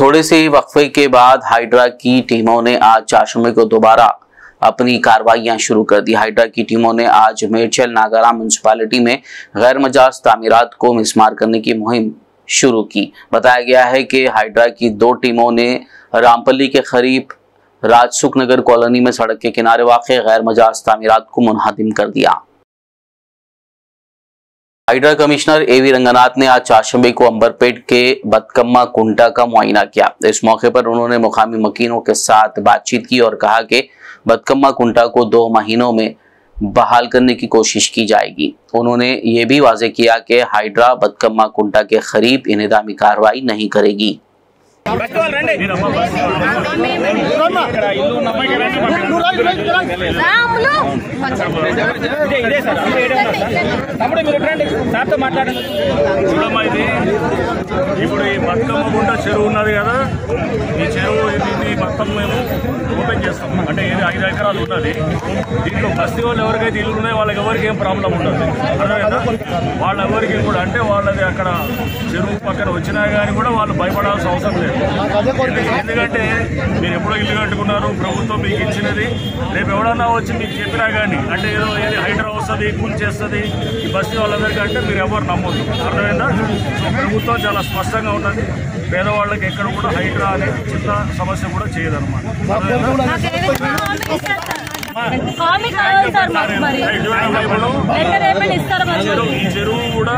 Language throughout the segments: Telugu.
थोड़े से ही वक्फे के बाद हाइड्रा की टीमों ने आज चाशमे को दोबारा अपनी कार्रवाइयां शुरू कर दी। हाइड्रा की टीमों ने आज मेरचल नागाराम म्युनिसिपैलिटी में गैर मजाज तामीरात को मिसमार करने की मुहिम शुरू की। बताया गया है कि हाइड्रा की 2 टीमों ने रामपल्ली के करीब राजसुख नगर कॉलोनी में सड़क के किनारे वाक़े गैर मजाज तामीरात को मुनहदिम कर दिया। हाइड्रा कमिश्नर एवी रंगनाथ ने आज चाशमे को अंबरपेट के बतकम्मा कुंटा का मुआयना किया। इस मौके पर उन्होंने मुकामी मकीनों के साथ बातचीत की और कहा कि बतकम्मा कुंटा को 2 महीनों में बहाल करने की कोशिश की जाएगी। उन्होंने ये भी वाज़ेह किया कि हाइड्रा बतकम्मा कुंटा के करीब इंतजामी कार्रवाई नहीं करेगी। ఇప్పుడు ఈ బతుకమ్మ గుంట చెరువు ఉన్నది కదా, ఈ చెరువు దీన్ని మొత్తం మేము ఓపెన్ చేస్తాం. అంటే ఇది 5 ఎకరాలు ఉన్నది. దీంట్లో బస్తీ వాళ్ళు ఎవరికైతే ఇల్లు ఉన్నాయో వాళ్ళకి ఎవరికి ఏం ప్రాబ్లం ఉండదు. అర్థమైందా? వాళ్ళ ఎవరికి కూడా అంటే వాళ్ళది అక్కడ చెరువు పక్కన వచ్చినా కానీ కూడా వాళ్ళు భయపడాల్సిన అవసరం లేదు. ఎందుకంటే మీరు ఎప్పుడో ఇల్లు కట్టుకున్నారు, ప్రభుత్వం మీకు ఇచ్చినది. రేపు ఎవడన్నా వచ్చి మీకు చెప్పినా కానీ అంటే ఏదో ఏది హైడ్రా వస్తుంది, కూల్చేస్తుంది ఈ బస్తీ వాళ్ళందరికీ అంటే మీరు ఎవరు నమ్మొద్దు. అర్థమైందా? సో ప్రభుత్వం చాలా స్పష్టంగా ఉన్నది. పేదవాళ్ళకి ఎక్కడ కూడా హైడ్రా అనే చిన్న సమస్య కూడా చేయదన్నమాట. ఈ చెరువు కూడా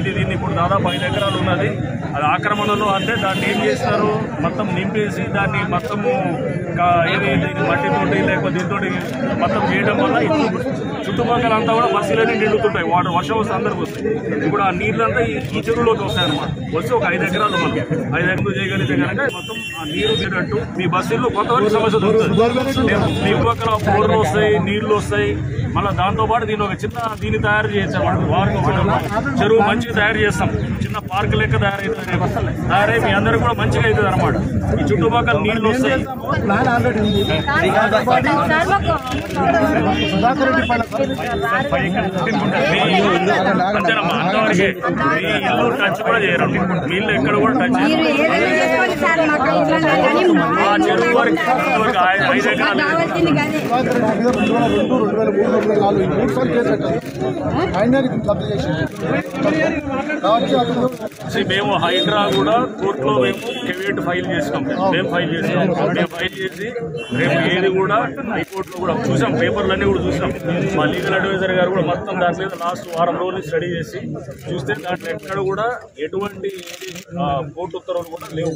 దీన్ని ఇప్పుడు దాదాపు 5 ఎకరాలు ఉన్నది. అది ఆక్రమణలో అంటే దాన్ని ఏం చేస్తారు, మొత్తం నింపేసి దాన్ని మొత్తము దీని మట్టితోటి లేకపోతే దీంతో మొత్తం చేయడం వల్ల ఇప్పుడు చుట్టుపక్కల అంతా కూడా బస్సులన్నీ నిండుతుంటాయి. వాటర్ వర్షం వస్తే అందరికి వస్తాయి. ఇప్పుడు ఆ నీళ్ళంతా ఈ చెరువులోకి వస్తాయి అన్నమాట. వచ్చి ఒక 5 ఎకరాలు మనకి 5 ఎకరాలు చేయగలిగితే కనుక మొత్తం ఆ నీరు తినట్టు మీ బస్సుల్లో కొంతవరకు సమస్య దొరుకుతుంది. మీ పక్కన బోర్లు వస్తాయి, నీళ్లు వస్తాయి. మళ్ళీ దాంతోపాటు దీని ఒక చిన్న దీన్ని తయారు చేయొచ్చు అన్నమాట. వారికి చెరువు మంచిగా తయారు చేస్తాం, చిన్న పార్క్ లెక్క తయారై మీ అందరికి కూడా మంచిగా అవుతుంది అనమాట. ఈ చుట్టుపక్కల నీళ్లు వస్తాయి. అంతేనమ్మా, అంతవరకే. మీ ఇల్లు టచ్ కూడా చేయరు, నీళ్ళు ఎక్కడ కూడా టచ్ చేయరు. ఆ చెరువు వరకు 5 ఎకరాలు మేము హైడ్రా కూడా కోర్టులో మేము కెవియట్ ఫైల్ చేసినాం. మేము ఫైల్ చేసి రేపు ఏది కూడా హైకోర్టులో కూడా చూసాం, పేపర్లన్నీ కూడా చూసాం. మా లీగల్ అడ్వైజర్ గారు కూడా మొత్తం దాని మీద లాస్ట్ వారం రోజులు స్టడీ చేసి చూస్తే దాంట్లో ఎక్కడ కూడా ఎటువంటి కోర్టు ఉత్తర్వులు కూడా లేవు.